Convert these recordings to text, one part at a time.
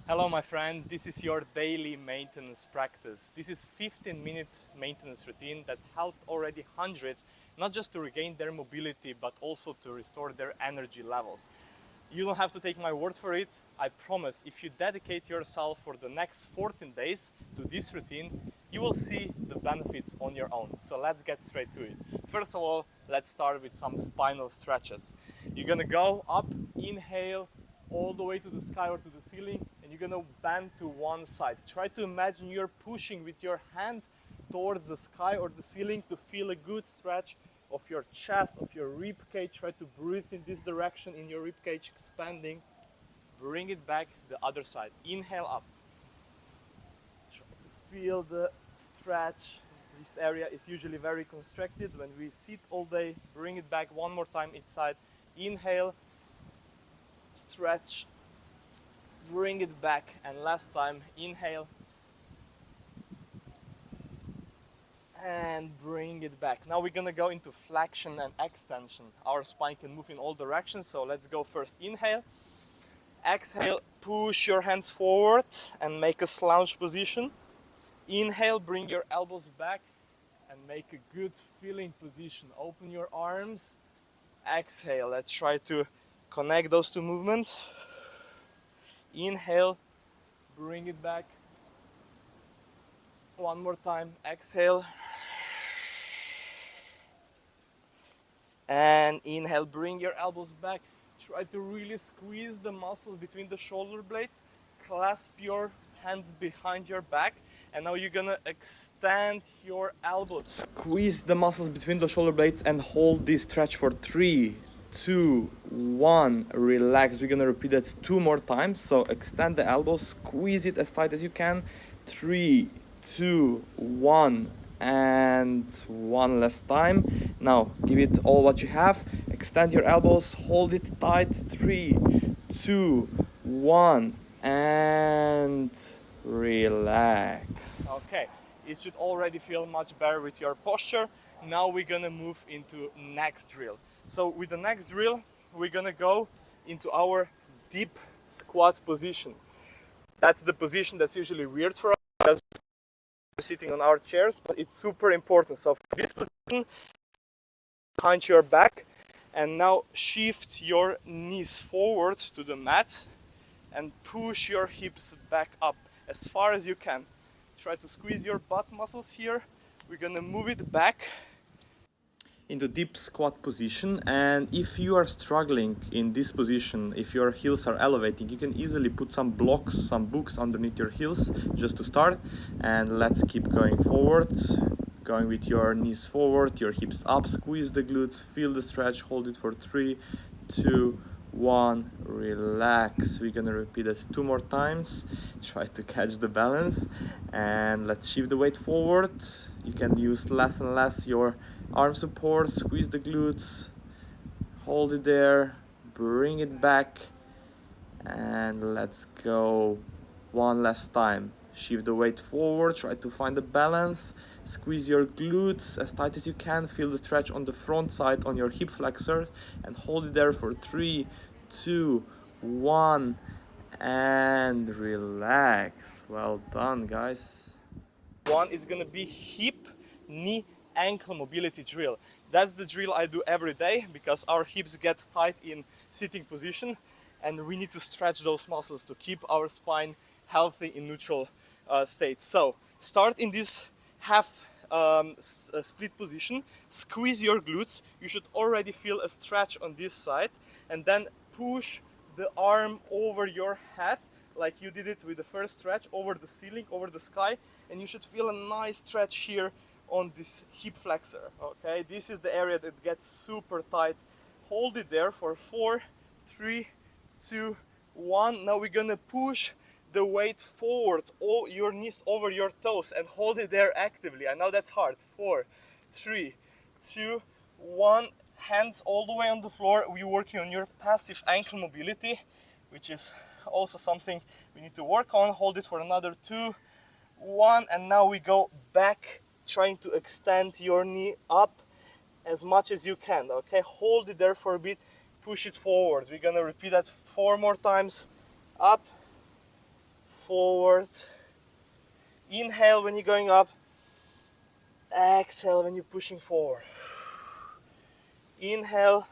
Hello my friend, this is your daily maintenance practice. This is 15-minute maintenance routine that helped already hundreds, not just to regain their mobility, but also to restore their energy levels. You don't have to take my word for it. I promise if you dedicate yourself for the next 14 days to this routine, you will see the benefits on your own. So let's get straight to it. First of all, let's start with some spinal stretches. You're gonna go up, inhale, all the way to the sky or to the ceiling, and you're gonna bend to one side. Try to imagine you're pushing with your hand towards the sky or the ceiling to feel a good stretch of your chest, of your rib cage. Try to breathe in this direction, in your rib cage expanding. Bring it back the other side. Inhale up. Try to feel the stretch. This area is usually very constricted when we sit all day. Bring it back one more time each side. Inhale, stretch, bring it back, and last time, inhale and bring it back. Now we're gonna go into flexion and extension. Our spine can move in all directions, so let's go first. Inhale, exhale, push your hands forward and make a slouch position. Inhale, bring your elbows back and make a good feeling position. Open your arms. Exhale, let's try to connect those two movements. Inhale, bring it back. One more time, exhale. And inhale, bring your elbows back. Try to really squeeze the muscles between the shoulder blades. Clasp your hands behind your back. And now you're gonna extend your elbows. Squeeze the muscles between the shoulder blades and hold this stretch for 3, 2, 1. Relax. We're gonna repeat that 2 more times. So extend the elbows, squeeze it as tight as you can. 3, 2, 1, and one last time. Now give it all what you have. Extend your elbows, hold it tight. 3, 2, 1, and relax. Okay, it should already feel much better with your posture. Now we're gonna move into next drill. So with the next drill, we're gonna go into our deep squat position. That's the position that's usually weird for us because we're sitting on our chairs, but it's super important. So for this position, behind your back, and now shift your knees forward to the mat and push your hips back up as far as you can. Try to squeeze your butt muscles here. We're gonna move it back into deep squat position, and if you are struggling in this position, if your heels are elevating, you can easily put some blocks, some books underneath your heels just to start. And let's keep going forward, going with your knees forward, your hips up, squeeze the glutes, feel the stretch, hold it for 3, 2, 1, relax. We're gonna repeat it 2 more times. Try to catch the balance, and let's shift the weight forward. You can use less and less your arm support, squeeze the glutes, hold it there, bring it back, and let's go one last time. Shift the weight forward, try to find the balance, squeeze your glutes as tight as you can, feel the stretch on the front side on your hip flexor, and hold it there for 3, 2, 1, and relax. Well done, guys. One is gonna be hip, knee, ankle mobility drill. That's the drill I do every day because our hips get tight in sitting position, and we need to stretch those muscles to keep our spine healthy in neutral state. So start in this half split position, squeeze your glutes. You should already feel a stretch on this side, and then push the arm over your head like you did it with the first stretch, over the ceiling, over the sky, and you should feel a nice stretch here on this hip flexor. Okay, this is the area that gets super tight. Hold it there for 4, 3, 2, 1. Now we're gonna push the weight forward, all your knees over your toes, and hold it there actively. I know that's hard. 4, 3, 2, 1. Hands all the way on the floor. We're working on your passive ankle mobility, which is also something we need to work on. Hold it for another 2, 1, and now we go back, trying to extend your knee up as much as you can. Okay, hold it there for a bit, push it forward. We're gonna repeat that 4 more times. Up, forward. Inhale when you're going up. Exhale when you're pushing forward. Inhale.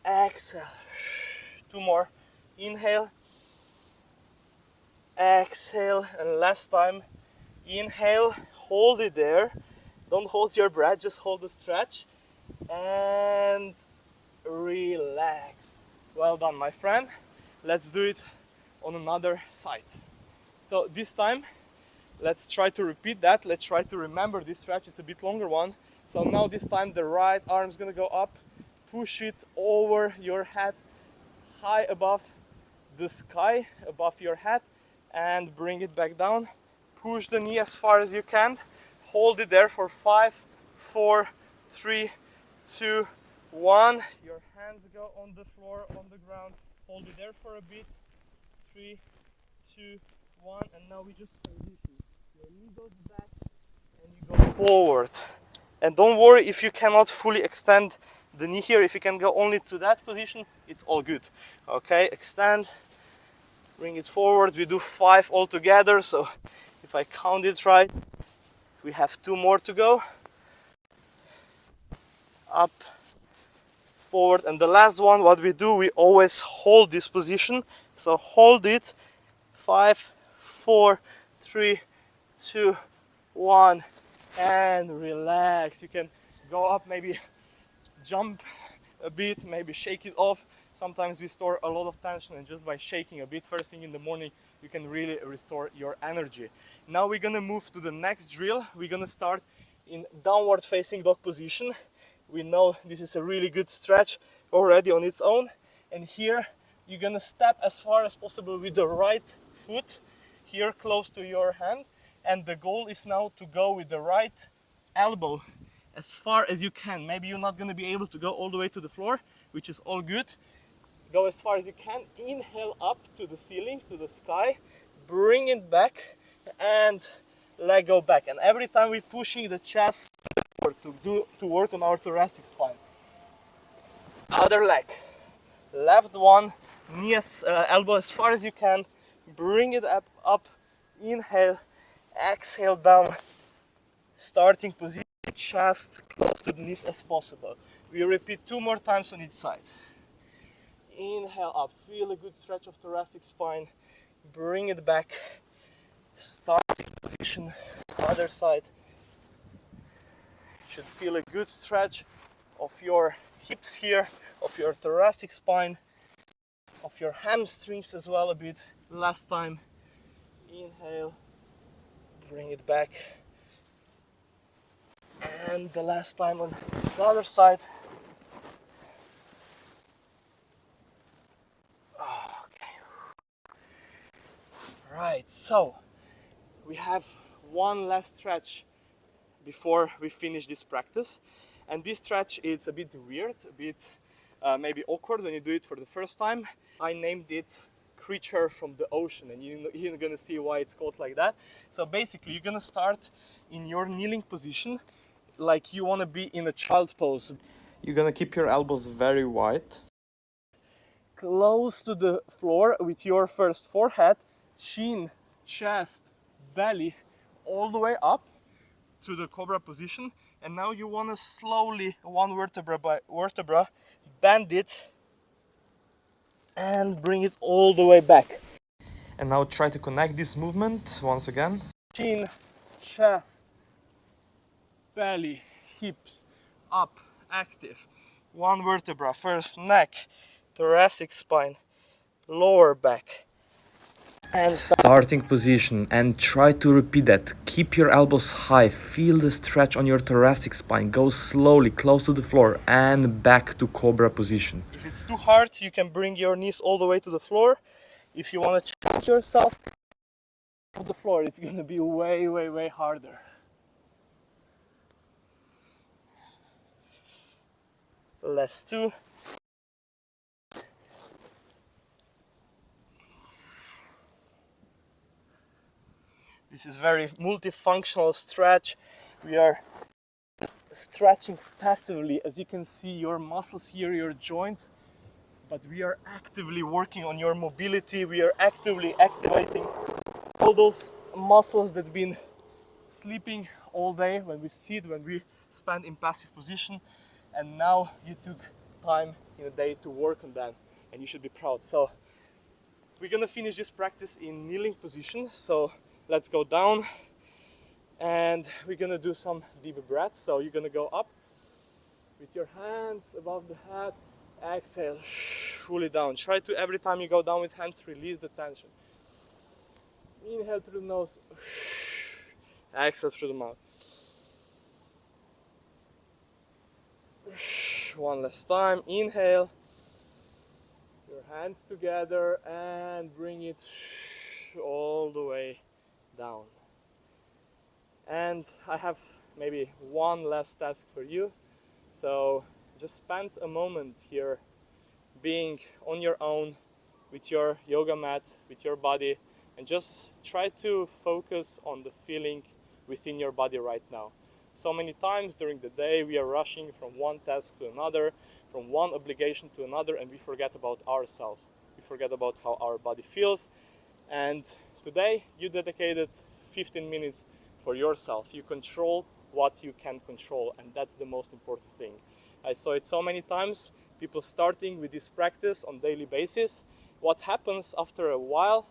Exhale. Two more. Inhale. Exhale. And last time. Inhale. Hold it there. Don't hold your breath. Just hold the stretch. And relax. Well done, my friend. Let's do it on another side. So this time, let's try to repeat that. Let's try to remember this stretch. It's a bit longer one. So now this time the right arm's gonna go up. Push it over your head, high above the sky, above your head, and bring it back down. Push the knee as far as you can. Hold it there for 5, 4, 3, 2, 1. Your hands go on the floor, on the ground. Hold it there for a bit. 3, 2, 1. And now we just transition. Your knee goes back and you go forward. And don't worry if you cannot fully extend the knee here. If you can go only to that position, it's all good. Okay, extend. Bring it forward. We do 5 all together. So if I count it right, we have 2 more to go. Up, forward, and the last one, what we do, we always hold this position. So hold it. 5, 4, 3, 2, 1, and relax. You can go up, maybe jump a bit, maybe shake it off. Sometimes we store a lot of tension, and just by shaking a bit first thing in the morning, you can really restore your energy. Now we're gonna move to the next drill. We're gonna start in downward facing dog position. We know this is a really good stretch already on its own. And here you're gonna step as far as possible with the right foot here close to your hand. And the goal is now to go with the right elbow as far as you can. Maybe you're not gonna be able to go all the way to the floor, which is all good. Go as far as you can. Inhale up to the ceiling, to the sky. Bring it back and leg go back. And every time we're pushing the chest to work on our thoracic spine. Other leg. Left one. Knee elbow as far as you can. Bring it up. Inhale. Exhale down. Starting position. Chest close to the knees as possible. We repeat 2 more times on each side. Inhale up, feel a good stretch of thoracic spine. Bring it back. Starting position, other side. Should feel a good stretch of your hips here, of your thoracic spine, of your hamstrings as well a bit. Last time. Inhale, bring it back. And the last time on the other side. Okay. Right, so we have one last stretch before we finish this practice. And this stretch is a bit weird, a bit maybe awkward when you do it for the first time. I named it Creature from the Ocean, and you're gonna see why it's called like that. So basically you're gonna start in your kneeling position like you want to be in a child pose. You're gonna keep your elbows very wide, close to the floor with your first forehead, chin, chest, belly, all the way up to the cobra position. And now you want to slowly, one vertebra by vertebra, bend it and bring it all the way back. And now try to connect this movement once again. Chin, chest, belly, hips, up, active. One vertebra, first neck, thoracic spine, lower back. And starting position, and try to repeat that. Keep your elbows high, feel the stretch on your thoracic spine. Go slowly, close to the floor, and back to cobra position. If it's too hard, you can bring your knees all the way to the floor. If you want to challenge yourself to the floor, it's going to be way, way, way harder. Last 2. This is very multifunctional stretch. We are stretching passively. As you can see, your muscles here, your joints, but we are actively working on your mobility. We are actively activating all those muscles that have been sleeping all day when we sit, when we spend in passive position, and now you took time in a day to work on that, and you should be proud. So we're gonna finish this practice in kneeling position. So let's go down, and we're gonna do some deep breaths. So you're gonna go up with your hands above the head, exhale, fully down. Try to, every time you go down with hands, release the tension. Inhale through the nose, exhale through the mouth. One last time, inhale, your hands together and bring it all the way down. And I have maybe one last task for you. So just spend a moment here being on your own with your yoga mat, with your body, and just try to focus on the feeling within your body right now. So many times during the day we are rushing from one task to another, from one obligation to another, and we forget about ourselves. We forget about how our body feels. And today you dedicated 15 minutes for yourself. You control what you can control, and that's the most important thing. I saw it so many times, people starting with this practice on daily basis. What happens after a while,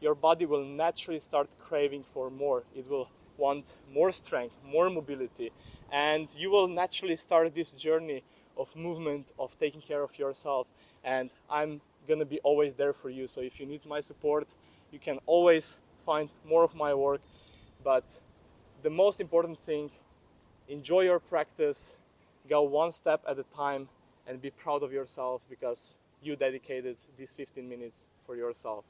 your body will naturally start craving for more. It will want more strength, more mobility, and you will naturally start this journey of movement, of taking care of yourself. And I'm gonna be always there for you. So if you need my support, you can always find more of my work. But the most important thing, enjoy your practice, go one step at a time, and be proud of yourself because you dedicated these 15 minutes for yourself.